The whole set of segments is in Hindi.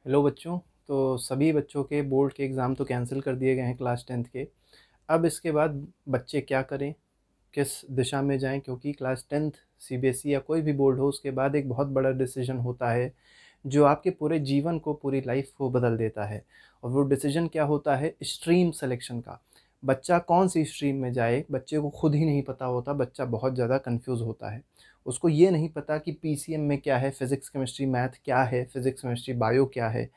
हेलो बच्चों। तो सभी बच्चों के बोर्ड के एग्ज़ाम तो कैंसिल कर दिए गए हैं क्लास टेंथ के। अब इसके बाद बच्चे क्या करें, किस दिशा में जाएं, क्योंकि क्लास टेंथ सीबीएसई या कोई भी बोर्ड हो उसके बाद एक बहुत बड़ा डिसीजन होता है जो आपके पूरे जीवन को, पूरी लाइफ को बदल देता है। और वो डिसीजन क्या होता है? स्ट्रीम सिलेक्शन का। बच्चा कौन सी स्ट्रीम में जाए बच्चे को खुद ही नहीं पता होता। बच्चा बहुत ज़्यादा कंफ्यूज होता है। उसको ये नहीं पता कि पीसीएम में क्या है, फिज़िक्स केमिस्ट्री मैथ क्या है, फिज़िक्स केमिस्ट्री बायो क्या है,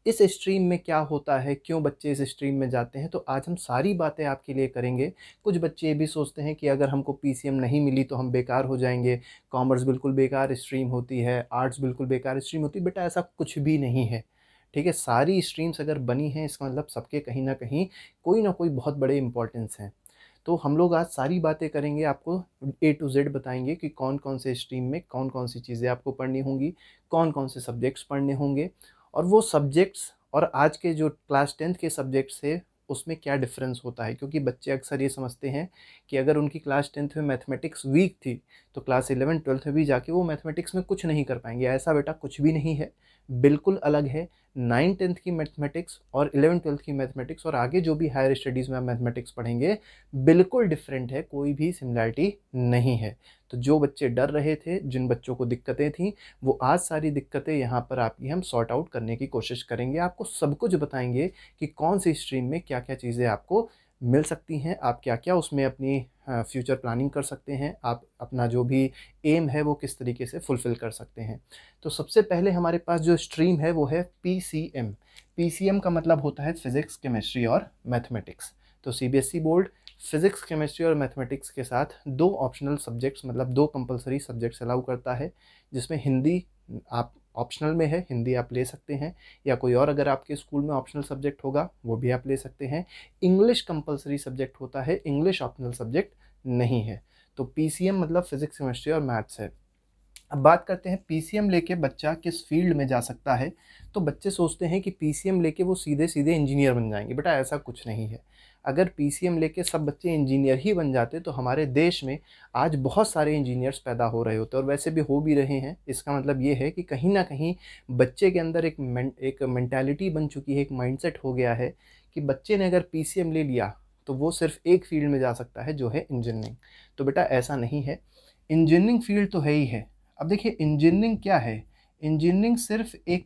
इस स्ट्रीम में क्या होता है, क्यों बच्चे इस स्ट्रीम में जाते हैं। तो आज हम सारी बातें आपके लिए करेंगे। कुछ बच्चे ये भी सोचते हैं कि अगर हमको पीसीएम नहीं मिली तो हम बेकार हो जाएंगे, कॉमर्स बिल्कुल बेकार स्ट्रीम होती है, आर्ट्स बिल्कुल बेकार स्ट्रीम होती है। बेटा ऐसा कुछ भी नहीं है। ठीक है, सारी स्ट्रीम्स अगर बनी हैं इसका मतलब सबके कहीं ना कहीं कोई ना कोई बहुत बड़े इंपॉर्टेंस हैं। तो हम लोग आज सारी बातें करेंगे, आपको ए टू जेड बताएंगे कि कौन कौन से स्ट्रीम में कौन कौन सी चीज़ें आपको पढ़नी होंगी, कौन कौन से सब्जेक्ट्स पढ़ने होंगे, और वो सब्जेक्ट्स और आज के जो क्लास टेंथ के सब्जेक्ट्स है उसमें क्या डिफरेंस होता है। क्योंकि बच्चे अक्सर ये समझते हैं कि अगर उनकी क्लास टेंथ में मैथमेटिक्स वीक थी तो क्लास 11 12 में भी जाके वो मैथमेटिक्स में कुछ नहीं कर पाएंगे। ऐसा बेटा कुछ भी नहीं है, बिल्कुल अलग है। 9 10 की मैथमेटिक्स और 11 12 की मैथमेटिक्स और आगे जो भी हायर स्टडीज़ में आप मैथमेटिक्स पढ़ेंगे बिल्कुल डिफरेंट है, कोई भी सिमिलरिटी नहीं है। तो जो बच्चे डर रहे थे, जिन बच्चों को दिक्कतें थी, वो आज सारी दिक्कतें यहाँ पर आपकी हम सॉर्ट आउट करने की कोशिश करेंगे। आपको सब कुछ बताएंगे कि कौन सी स्ट्रीम में क्या क्या चीज़ें आपको मिल सकती हैं, आप क्या क्या उसमें अपनी फ्यूचर प्लानिंग कर सकते हैं, आप अपना जो भी एम है वो किस तरीके से फुलफ़िल कर सकते हैं। तो सबसे पहले हमारे पास जो स्ट्रीम है वो है पीसीएम। पीसीएम का मतलब होता है फिज़िक्स केमिस्ट्री और मैथमेटिक्स। तो सीबीएसई बोर्ड फिज़िक्स केमिस्ट्री और मैथमेटिक्स के साथ दो ऑप्शनल सब्जेक्ट्स, मतलब दो कंपलसरी सब्जेक्ट्स अलाउ करता है, जिसमें हिंदी आप ऑप्शनल में है, हिंदी आप ले सकते हैं, या कोई और अगर आपके स्कूल में ऑप्शनल सब्जेक्ट होगा वो भी आप ले सकते हैं। इंग्लिश कंपलसरी सब्जेक्ट होता है, इंग्लिश ऑप्शनल सब्जेक्ट नहीं है। तो पीसीएम मतलब फिज़िक्स केमिस्ट्री और मैथ्स है। अब बात करते हैं पीसीएम लेके बच्चा किस फील्ड में जा सकता है। तो बच्चे सोचते हैं कि पीसीएम लेके वो सीधे सीधे इंजीनियर बन जाएंगे। बेटा ऐसा कुछ नहीं है। अगर पीसीएम लेके सब बच्चे इंजीनियर ही बन जाते तो हमारे देश में आज बहुत सारे इंजीनियर्स पैदा हो रहे होते, और वैसे भी हो भी रहे हैं। इसका मतलब ये है कि कहीं ना कहीं बच्चे के अंदर एक मेंटालिटी बन चुकी है, एक माइंडसेट हो गया है कि बच्चे ने अगर पीसीएम ले लिया तो वो सिर्फ एक फील्ड में जा सकता है जो है इंजीनियरिंग। तो बेटा ऐसा नहीं है, इंजीनियरिंग फील्ड तो है ही है। अब देखिए इंजीनियरिंग क्या है। इंजीनियरिंग सिर्फ एक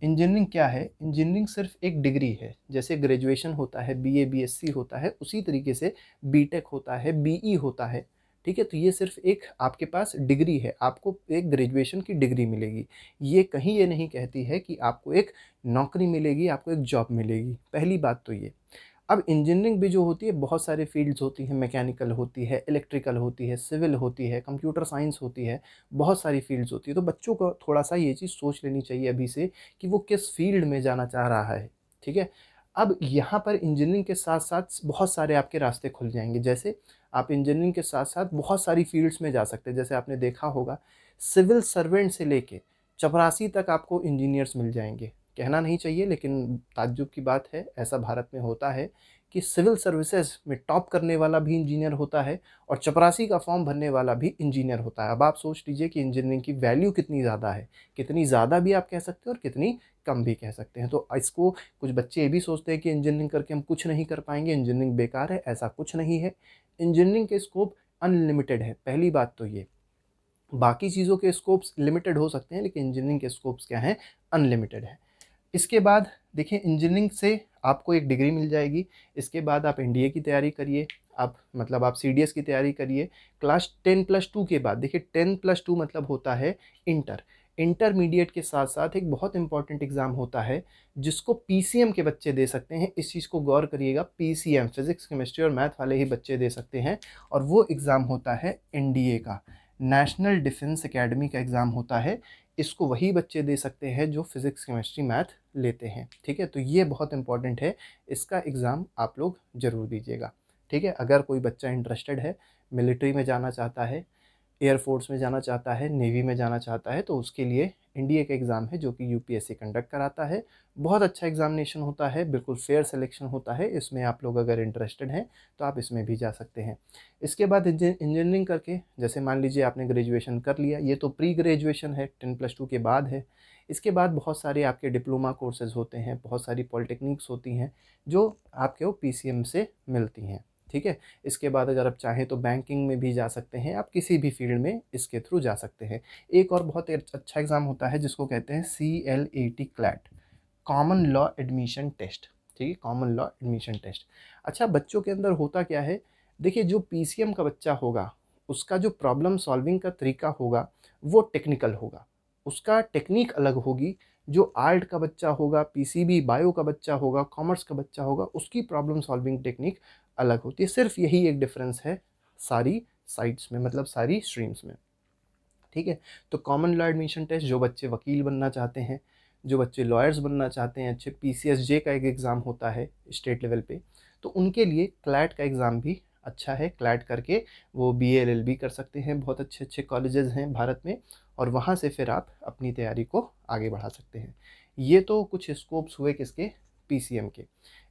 इंजीनियरिंग क्या है? इंजीनियरिंग सिर्फ एक डिग्री है। जैसे ग्रेजुएशन होता है, बीए बीएससी होता है, उसी तरीके से बीटेक होता है, बीई होता है। ठीक है, तो ये सिर्फ एक आपके पास डिग्री है, आपको एक ग्रेजुएशन की डिग्री मिलेगी। ये कहीं ये नहीं कहती है कि आपको एक नौकरी मिलेगी, आपको एक जॉब मिलेगी। पहली बात तो ये। अब इंजीनियरिंग भी जो होती है बहुत सारे फील्ड्स होती हैं, मैकेनिकल होती है, इलेक्ट्रिकल होती है, सिविल होती है, कंप्यूटर साइंस होती है, बहुत सारी फील्ड्स होती है। तो बच्चों को थोड़ा सा ये चीज़ सोच लेनी चाहिए अभी से कि वो किस फील्ड में जाना चाह रहा है। ठीक है, अब यहाँ पर इंजीनियरिंग के साथ साथ बहुत सारे आपके रास्ते खुल जाएंगे। जैसे आप इंजीनियरिंग के साथ साथ बहुत सारी फील्ड्स में जा सकते हैं। जैसे आपने देखा होगा सिविल सर्वेंट से लेके चपरासी तक आपको इंजीनियर्स मिल जाएंगे। कहना नहीं चाहिए लेकिन ताज्जुब की बात है, ऐसा भारत में होता है कि सिविल सर्विसेज में टॉप करने वाला भी इंजीनियर होता है और चपरासी का फॉर्म भरने वाला भी इंजीनियर होता है। अब आप सोच लीजिए कि इंजीनियरिंग की वैल्यू कितनी ज़्यादा है। कितनी ज़्यादा भी आप कह सकते हैं और कितनी कम भी कह सकते हैं। तो इसको कुछ बच्चे ये भी सोचते हैं कि इंजीनियरिंग करके हम कुछ नहीं कर पाएंगे, इंजीनियरिंग बेकार है। ऐसा कुछ नहीं है। इंजीनियरिंग के स्कोप अनलिमिटेड है, पहली बात तो ये। बाकी चीज़ों के स्कोप्स लिमिटेड हो सकते हैं लेकिन इंजीनियरिंग के स्कोप्स क्या हैं? अनलिमिटेड है। इसके बाद देखिए इंजीनियरिंग से आपको एक डिग्री मिल जाएगी। इसके बाद आप एनडीए की तैयारी करिए, आप मतलब आप सीडीएस की तैयारी करिए। क्लास 10+2 के बाद देखिए 10+2 मतलब होता है इंटर। इंटरमीडिएट के साथ साथ एक बहुत इंपॉर्टेंट एग्ज़ाम होता है जिसको पीसीएम के बच्चे दे सकते हैं। इस चीज़ को गौर करिएगा, पीसीएम फिज़िक्स केमिस्ट्री और मैथ वाले ही बच्चे दे सकते हैं। और वो एग्ज़ाम होता है एनडीए का, नेशनल डिफेंस एकेडमी का एग्ज़ाम होता है। इसको वही बच्चे दे सकते हैं जो फिज़िक्स केमिस्ट्री मैथ लेते हैं। ठीक है, तो ये बहुत इंपॉर्टेंट है, इसका एग्ज़ाम आप लोग ज़रूर दीजिएगा। ठीक है, अगर कोई बच्चा इंटरेस्टेड है, मिलिट्री में जाना चाहता है, एयरफोर्स में जाना चाहता है, नेवी में जाना चाहता है, तो उसके लिए एनडीए का एग्ज़ाम है जो कि यूपीएससी कंडक्ट कराता है। बहुत अच्छा एग्ज़ामिनेशन होता है, बिल्कुल फेयर सिलेक्शन होता है। इसमें आप लोग अगर इंटरेस्टेड हैं तो आप इसमें भी जा सकते हैं। इसके बाद इंजीनियरिंग करके, जैसे मान लीजिए आपने ग्रेजुएशन कर लिया, ये तो प्री ग्रेजुएशन है, 10+2 के बाद है। इसके बाद बहुत सारे आपके डिप्लोमा कोर्सेज़ होते हैं, बहुत सारी पॉलिटेक्निक्स होती हैं जो आपके वो पीसीएम से मिलती हैं, ठीक है। इसके बाद अगर आप चाहें तो बैंकिंग में भी जा सकते हैं, आप किसी भी फील्ड में इसके थ्रू जा सकते हैं। एक और बहुत अच्छा एग्ज़ाम होता है जिसको कहते हैं CLAT CLAT, common law admission test, ठीक है, कॉमन लॉ एडमिशन टेस्ट। अच्छा, बच्चों के अंदर होता क्या है, देखिए जो पीसीएम का बच्चा होगा उसका जो प्रॉब्लम सॉल्विंग का तरीका होगा वो टेक्निकल होगा, उसका टेक्निक अलग होगी। जो आर्ट का बच्चा होगा, पीसीबी बायो का बच्चा होगा, कॉमर्स का बच्चा होगा, उसकी प्रॉब्लम सॉल्विंग टेक्निक अलग होती है। सिर्फ यही एक डिफरेंस है सारी साइड्स में, मतलब सारी स्ट्रीम्स में, ठीक है। तो कॉमन लॉ एडमिशन टेस्ट, जो बच्चे वकील बनना चाहते हैं, जो बच्चे लॉयर्स बनना चाहते हैं, अच्छे पीसीएसजे का एक एग्ज़ाम होता है स्टेट लेवल पे, तो उनके लिए क्लैट का एग्ज़ाम भी अच्छा है। क्लैट करके वो बीए एलएलबी कर सकते हैं, बहुत अच्छे अच्छे कॉलेजेस हैं भारत में, और वहाँ से फिर आप अपनी तैयारी को आगे बढ़ा सकते हैं। ये तो कुछ स्कोप्स हुए किसके, पीसीएम के।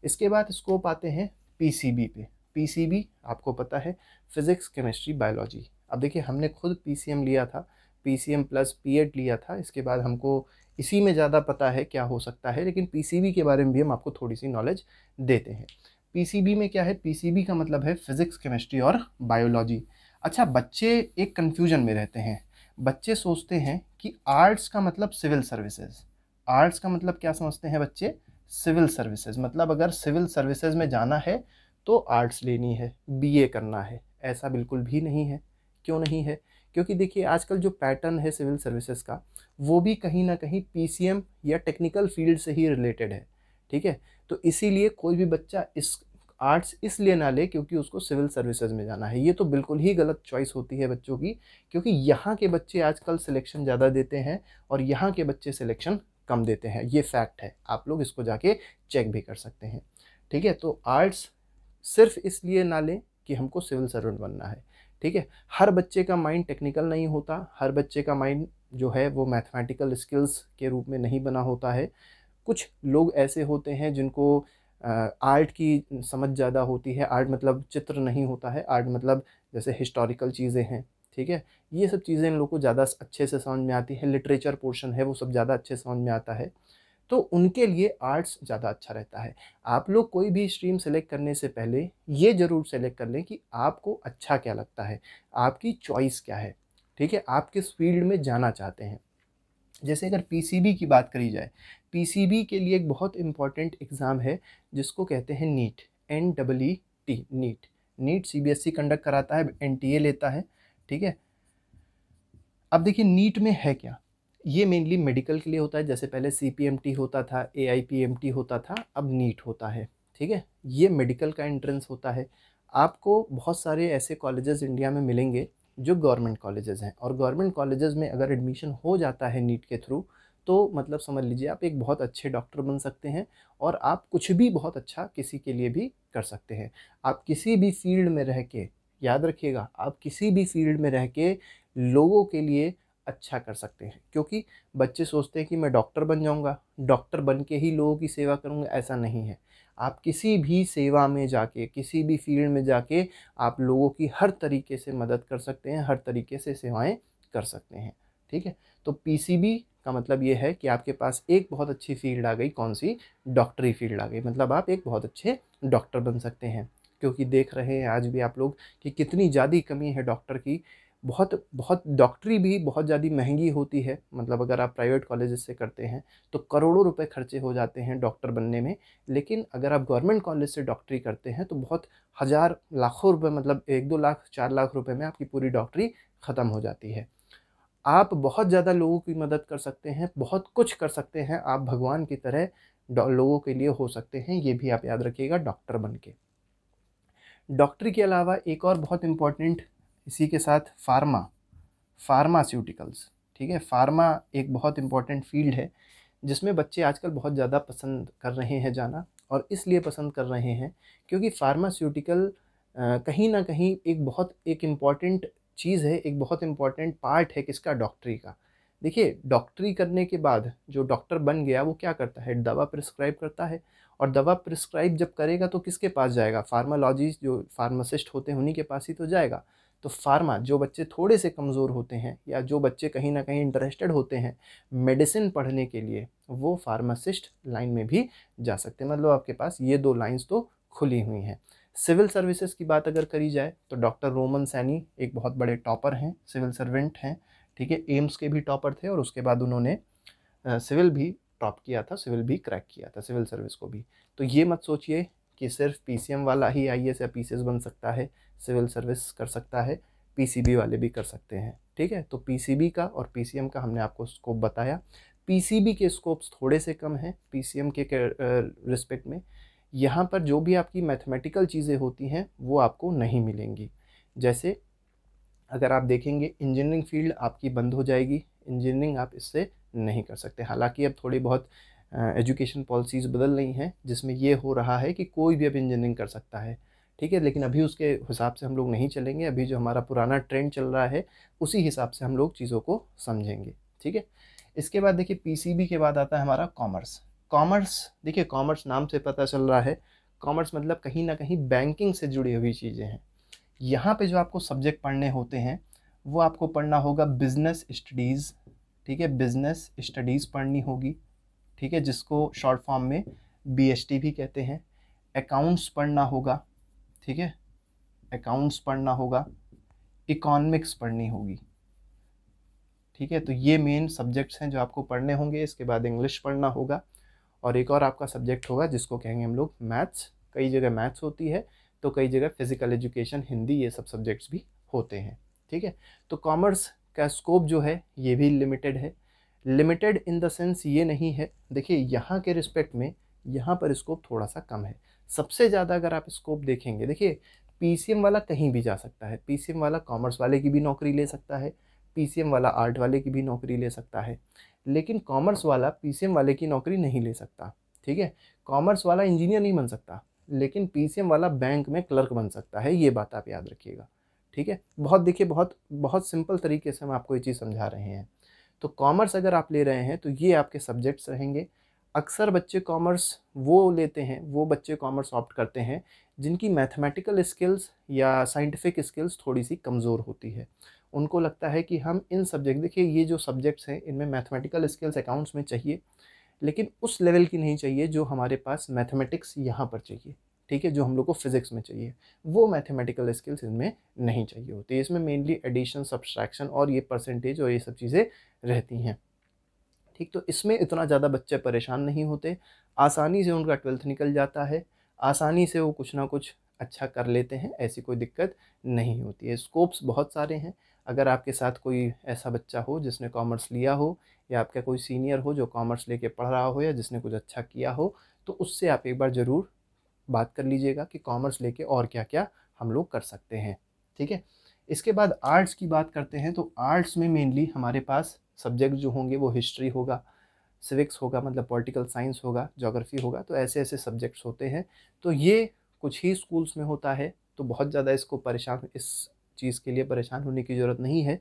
इसके बाद स्कोप आते हैं पीसीबी पे। पीसीबी आपको पता है, फिज़िक्स केमिस्ट्री बायोलॉजी। अब देखिए हमने खुद पीसीएम लिया था, पीसीएम प्लस पीएड लिया था। इसके बाद हमको इसी में ज़्यादा पता है क्या हो सकता है, लेकिन पीसीबी के बारे में भी हम आपको थोड़ी सी नॉलेज देते हैं। पीसीबी में क्या है, पीसीबी का मतलब है फिज़िक्स केमिस्ट्री और बायोलॉजी। अच्छा, बच्चे एक कन्फ्यूजन में रहते हैं, बच्चे सोचते हैं कि आर्ट्स का मतलब सिविल सर्विसेज। आर्ट्स का मतलब क्या समझते हैं बच्चे, सिविल सर्विसेज, मतलब अगर सिविल सर्विसेज में जाना है तो आर्ट्स लेनी है, बीए करना है। ऐसा बिल्कुल भी नहीं है। क्यों नहीं है, क्योंकि देखिए आजकल जो पैटर्न है सिविल सर्विसेज का, वो भी कहीं ना कहीं पीसीएम या टेक्निकल फील्ड से ही रिलेटेड है, ठीक है। तो इसीलिए कोई भी बच्चा इस आर्ट्स इसलिए ना ले क्योंकि उसको सिविल सर्विसेज में जाना है। ये तो बिल्कुल ही गलत चॉइस होती है बच्चों की, क्योंकि यहाँ के बच्चे आजकल सिलेक्शन ज़्यादा देते हैं और यहाँ के बच्चे सिलेक्शन कम देते हैं। ये फैक्ट है, आप लोग इसको जाके चेक भी कर सकते हैं, ठीक है। तो आर्ट्स सिर्फ इसलिए ना लें कि हमको सिविल सर्वेंट बनना है, ठीक है। हर बच्चे का माइंड टेक्निकल नहीं होता, हर बच्चे का माइंड जो है वो मैथमेटिकल स्किल्स के रूप में नहीं बना होता है। कुछ लोग ऐसे होते हैं जिनको आर्ट की समझ ज़्यादा होती है। आर्ट मतलब चित्र नहीं होता है, आर्ट मतलब जैसे हिस्टोरिकल चीज़ें हैं, ठीक है। ये सब चीज़ें इन लोगों को ज़्यादा अच्छे से समझ में आती है, लिटरेचर पोर्शन है वो सब ज़्यादा अच्छे से समझ में आता है, तो उनके लिए आर्ट्स ज़्यादा अच्छा रहता है। आप लोग कोई भी स्ट्रीम सेलेक्ट करने से पहले ये ज़रूर सेलेक्ट कर लें कि आपको अच्छा क्या लगता है, आपकी चॉइस क्या है, ठीक है, आप किस फील्ड में जाना चाहते हैं। जैसे अगर पीसीबी की बात करी जाए, पीसीबी के लिए एक बहुत इम्पॉर्टेंट एग्ज़ाम है जिसको कहते हैं NEET, NEET, NEET. NEET CBSE conduct कराता है, एनटीए लेता है, ठीक है। अब देखिए नीट में है क्या, ये मेनली मेडिकल के लिए होता है। जैसे पहले सीपीएमटी होता था, एआईपीएमटी होता था, अब नीट होता है, ठीक है। ये मेडिकल का एंट्रेंस होता है। आपको बहुत सारे ऐसे कॉलेजेस इंडिया में मिलेंगे जो गवर्नमेंट कॉलेजेस हैं, और गवर्नमेंट कॉलेजेस में अगर एडमिशन हो जाता है नीट के थ्रू, तो मतलब समझ लीजिए आप एक बहुत अच्छे डॉक्टर बन सकते हैं, और आप कुछ भी बहुत अच्छा किसी के लिए भी कर सकते हैं। आप किसी भी फील्ड में रह के, याद रखिएगा, आप किसी भी फील्ड में रह के लोगों के लिए अच्छा कर सकते हैं। क्योंकि बच्चे सोचते हैं कि मैं डॉक्टर बन जाऊंगा, डॉक्टर बन के ही लोगों की सेवा करूंगा, ऐसा नहीं है। आप किसी भी सेवा में जाके, किसी भी फील्ड में जाके आप लोगों की हर तरीके से मदद कर सकते हैं, हर तरीके से सेवाएं कर सकते हैं, ठीक है। तो पीसीबी का मतलब ये है कि आपके पास एक बहुत अच्छी फील्ड आ गई, कौन सी, डॉक्टरी फील्ड आ गई, मतलब आप एक बहुत अच्छे डॉक्टर बन सकते हैं। क्योंकि देख रहे हैं आज भी आप लोग कि कितनी ज़्यादा कमी है डॉक्टर की। बहुत बहुत डॉक्टरी भी बहुत ज़्यादा महंगी होती है, मतलब अगर आप प्राइवेट कॉलेजेस से करते हैं तो करोड़ों रुपए खर्चे हो जाते हैं डॉक्टर बनने में। लेकिन अगर आप गवर्नमेंट कॉलेज से डॉक्टरी करते हैं तो बहुत हज़ार लाखों रुपए, मतलब 1-2 लाख 4 लाख रुपए में आपकी पूरी डॉक्टरी ख़त्म हो जाती है। आप बहुत ज़्यादा लोगों की मदद कर सकते हैं, बहुत कुछ कर सकते हैं, आप भगवान की तरह लोगों के लिए हो सकते हैं, ये भी आप याद रखिएगा डॉक्टर बन के। डॉक्टरी के अलावा एक और बहुत इम्पॉर्टेंट इसी के साथ फार्मास्यूटिकल्स, ठीक है। फार्मा एक बहुत इम्पॉर्टेंट फील्ड है जिसमें बच्चे आजकल बहुत ज़्यादा पसंद कर रहे हैं जाना, और इसलिए पसंद कर रहे हैं क्योंकि फार्मास्यूटिकल कहीं ना कहीं एक इम्पॉर्टेंट चीज़ है, एक बहुत इम्पॉर्टेंट पार्ट है किसका, डॉक्टरी का। देखिए डॉक्टरी करने के बाद जो डॉक्टर बन गया वो क्या करता है, दवा प्रिस्क्राइब करता है, और दवा प्रिस्क्राइब जब करेगा तो किसके पास जाएगा, फार्मालॉजिस्ट जो फार्मासिस्ट होते हैं उन्हीं के पास ही तो जाएगा। तो फार्मा जो बच्चे थोड़े से कमज़ोर होते हैं या जो बच्चे कहीं ना कहीं इंटरेस्टेड होते हैं मेडिसिन पढ़ने के लिए, वो फार्मासिस्ट लाइन में भी जा सकते हैं। मतलब आपके पास ये दो लाइंस तो खुली हुई हैं। सिविल सर्विसेज की बात अगर करी जाए तो डॉक्टर रोमन सैनी एक बहुत बड़े टॉपर हैं, सिविल सर्वेंट हैं, ठीक है, एम्स के भी टॉपर थे और उसके बाद उन्होंने सिविल भी टॉप किया था, सिविल भी क्रैक किया था, सिविल सर्विस को भी। तो ये मत सोचिए कि सिर्फ पीसीएम वाला ही आईएएस या पीसीएस बन सकता है, सिविल सर्विस कर सकता है, पीसीबी वाले भी कर सकते हैं, ठीक है। तो पीसीबी का और पीसीएम का हमने आपको स्कोप बताया। पीसीबी के स्कोप्स थोड़े से कम हैं पीसीएम के रिस्पेक्ट में। यहाँ पर जो भी आपकी मैथमेटिकल चीज़ें होती हैं वो आपको नहीं मिलेंगी। जैसे अगर आप देखेंगे इंजीनियरिंग फील्ड आपकी बंद हो जाएगी, इंजीनियरिंग आप इससे नहीं कर सकते। हालांकि अब थोड़ी बहुत एजुकेशन पॉलिसीज़ बदल रही हैं जिसमें ये हो रहा है कि कोई भी अब इंजीनियरिंग कर सकता है, ठीक है, लेकिन अभी उसके हिसाब से हम लोग नहीं चलेंगे। अभी जो हमारा पुराना ट्रेंड चल रहा है उसी हिसाब से हम लोग चीज़ों को समझेंगे, ठीक है। इसके बाद देखिए पीसीबी के बाद आता है हमारा कॉमर्स। कॉमर्स देखिए, कॉमर्स नाम से पता चल रहा है, कॉमर्स मतलब कहीं ना कहीं बैंकिंग से जुड़ी हुई चीज़ें हैं। यहाँ पे जो आपको सब्जेक्ट पढ़ने होते हैं वो आपको पढ़ना होगा बिजनेस स्टडीज़, ठीक है, बिजनेस स्टडीज़ पढ़नी होगी, ठीक है, जिसको शॉर्ट फॉर्म में बीएसटी भी कहते हैं। अकाउंट्स पढ़ना होगा, ठीक है, अकाउंट्स पढ़ना होगा, इकोनॉमिक्स पढ़नी होगी, ठीक है। तो ये मेन सब्जेक्ट्स हैं जो आपको पढ़ने होंगे। इसके बाद इंग्लिश पढ़ना होगा और एक और आपका सब्जेक्ट होगा जिसको कहेंगे हम लोग मैथ्स। कई जगह मैथ्स होती है तो कई जगह फिजिकल एजुकेशन, हिंदी, ये सब सब्जेक्ट्स भी होते हैं, ठीक है। तो कॉमर्स का स्कोप जो है ये भी लिमिटेड है। लिमिटेड इन द सेंस ये नहीं है, देखिए यहाँ के रिस्पेक्ट में यहाँ पर स्कोप थोड़ा सा कम है। सबसे ज़्यादा अगर आप स्कोप देखेंगे, देखिए पीसीएम वाला कहीं भी जा सकता है, पीसीएम वाला कॉमर्स वाले की भी नौकरी ले सकता है, पीसीएम वाला आर्ट वाले की भी नौकरी ले सकता है, लेकिन कॉमर्स वाला पीसीएम वाले की नौकरी नहीं ले सकता, ठीक है। कॉमर्स वाला इंजीनियर नहीं बन सकता, लेकिन पीसीएम वाला बैंक में क्लर्क बन सकता है, ये बात आप याद रखिएगा, ठीक है। बहुत देखिए बहुत बहुत सिंपल तरीके से हम आपको ये चीज़ समझा रहे हैं। तो कॉमर्स अगर आप ले रहे हैं तो ये आपके सब्जेक्ट्स रहेंगे। अक्सर बच्चे कॉमर्स वो लेते हैं, वो बच्चे कॉमर्स ऑप्ट करते हैं जिनकी मैथमेटिकल स्किल्स या साइंटिफिक स्किल्स थोड़ी सी कमज़ोर होती है। उनको लगता है कि हम इन सब्जेक्ट, देखिए ये जो सब्जेक्ट्स हैं इनमें मैथमेटिकल स्किल्स अकाउंट्स में चाहिए, लेकिन उस लेवल की नहीं चाहिए जो हमारे पास मैथमेटिक्स यहाँ पर चाहिए, ठीक है, जो हम लोग को फिजिक्स में चाहिए, वो मैथमेटिकल स्किल्स इनमें नहीं चाहिए होती। इसमें मेनली एडिशन, सब्सट्रैक्शन और ये परसेंटेज और ये सब चीज़ें रहती हैं, ठीक। तो इसमें इतना ज़्यादा बच्चे परेशान नहीं होते, आसानी से उनका 12th निकल जाता है, आसानी से वो कुछ ना कुछ अच्छा कर लेते हैं, ऐसी कोई दिक्कत नहीं होती है। स्कोप्स बहुत सारे हैं। अगर आपके साथ कोई ऐसा बच्चा हो जिसने कॉमर्स लिया हो या आपका कोई सीनियर हो जो कॉमर्स लेके पढ़ रहा हो या जिसने कुछ अच्छा किया हो, तो उससे आप एक बार ज़रूर बात कर लीजिएगा कि कॉमर्स लेके और क्या क्या हम लोग कर सकते हैं, ठीक है। इसके बाद आर्ट्स की बात करते हैं तो आर्ट्स में मेनली हमारे पास सब्जेक्ट जो होंगे वो हिस्ट्री होगा, सिविक्स होगा, मतलब पॉलिटिकल साइंस होगा, ज्योग्राफी होगा, तो ऐसे ऐसे सब्जेक्ट्स होते हैं। तो ये कुछ ही स्कूल्स में होता है, तो बहुत ज़्यादा इसको परेशान, इस चीज़ के लिए परेशान होने की ज़रूरत नहीं है।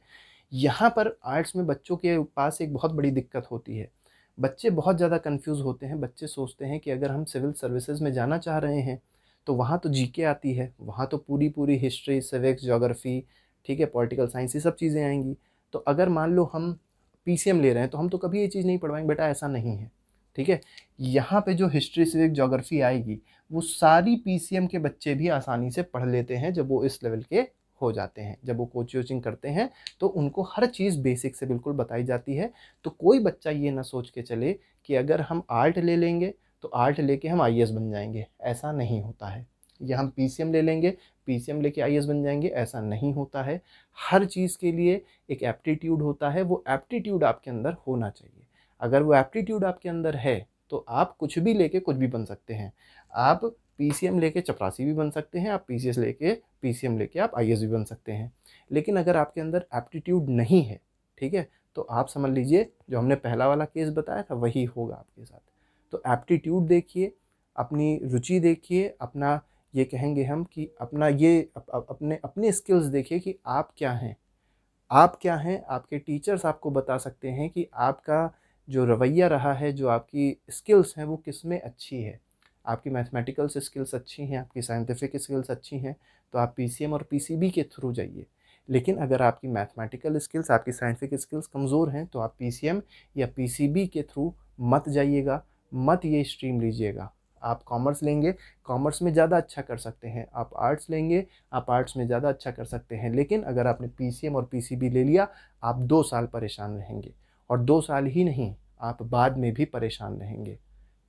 यहाँ पर आर्ट्स में बच्चों के पास एक बहुत बड़ी दिक्कत होती है, बच्चे बहुत ज़्यादा कंफ्यूज होते हैं। बच्चे सोचते हैं कि अगर हम सिविल सर्विसेज में जाना चाह रहे हैं तो वहाँ तो जीके आती है, वहाँ तो पूरी पूरी हिस्ट्री, सिविक्स, ज्योग्राफी, ठीक है, पॉलिटिकल साइंस, ये सब चीज़ें आएंगी। तो अगर मान लो हम पीसीएम ले रहे हैं तो हम तो कभी ये चीज़ नहीं पढ़वाएंगे, बेटा ऐसा नहीं है, ठीक है। यहाँ पे जो हिस्ट्री, सिविक, ज्योग्राफी आएगी वो सारी पीसीएम के बच्चे भी आसानी से पढ़ लेते हैं जब वो इस लेवल के हो जाते हैं। जब वो कोचिंग करते हैं तो उनको हर चीज़ बेसिक से बिल्कुल बताई जाती है। तो कोई बच्चा ये ना सोच के चले कि अगर हम आर्ट ले लेंगे तो आर्ट लेके हम आईएएस बन जाएंगे, ऐसा नहीं होता है। या हम पीसीएम ले लेंगे, पीसीएम लेके आईएएस बन जाएंगे, ऐसा नहीं होता है। हर चीज़ के लिए एक एप्टीट्यूड होता है, वो एप्टीट्यूड आपके अंदर होना चाहिए। अगर वो एप्टीट्यूड आपके अंदर है तो आप कुछ भी लेके कुछ भी बन सकते हैं। आप पीसीएम लेके चपरासी भी बन सकते हैं, आप पीसीएम लेके आप आईएएस भी बन सकते हैं। लेकिन अगर आपके अंदर एप्टीट्यूड नहीं है, ठीक है, तो आप समझ लीजिए जो हमने पहला वाला केस बताया था वही होगा आपके साथ। तो एप्टीट्यूड देखिए, अपनी रुचि देखिए, अपना ये कहेंगे हम कि अपना ये अपने अपने स्किल्स देखिए कि आप क्या हैं, आप क्या हैं, आपके टीचर्स आपको बता सकते हैं कि आपका जो रवैया रहा है, जो आपकी स्किल्स हैं वो किस में अच्छी है। आपकी मैथमेटिकल्स स्किल्स अच्छी हैं, आपकी साइंटिफिक स्किल्स अच्छी हैं, तो आप पीसीएम और पीसीबी के थ्रू जाइए। लेकिन अगर आपकी मैथमेटिकल स्किल्स, आपकी साइंटिफिक स्किल्स कमज़ोर हैं, तो आप पीसीएम या पीसीबी के थ्रू मत जाइएगा, मत ये स्ट्रीम लीजिएगा। आप कॉमर्स लेंगे, कॉमर्स में ज़्यादा अच्छा कर सकते हैं। आप आर्ट्स लेंगे, आप आर्ट्स में ज़्यादा अच्छा कर सकते हैं। लेकिन अगर आपने पीसीएम और पीसीबी ले लिया, आप 2 साल परेशान रहेंगे, और 2 साल ही नहीं, आप बाद में भी परेशान रहेंगे।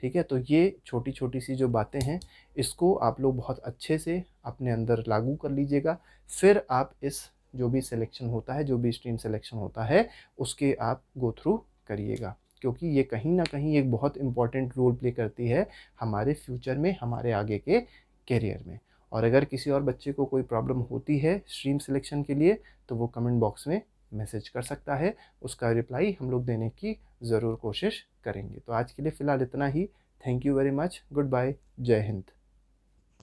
ठीक है? तो ये छोटी-छोटी सी जो बातें हैं, इसको आप लोग बहुत अच्छे से अपने अंदर लागू कर लीजिएगा। फिर आप इस जो भी सिलेक्शन होता है, जो भी स्ट्रीम सिलेक्शन होता है, उसके आप गो थ्रू करिएगा। क्योंकि ये कहीं न कहीं एक बहुत इम्पोर्टेंट रोल प्ले करती है हमारे फ्यूचर में, हमारे आगे के करियर में। और अगर किसी और बच्चे को कोई प्रॉब्लम होती है स्ट्रीम सिलेक्शन के लिए, तो वो कमेंट बॉक्स में मैसेज कर सकता है। उसका रिप्लाई हम लोग देने की ज़रूर कोशिश करेंगे। तो आज के लिए फ़िलहाल इतना ही। Thank you very much. Goodbye. जय हिंद।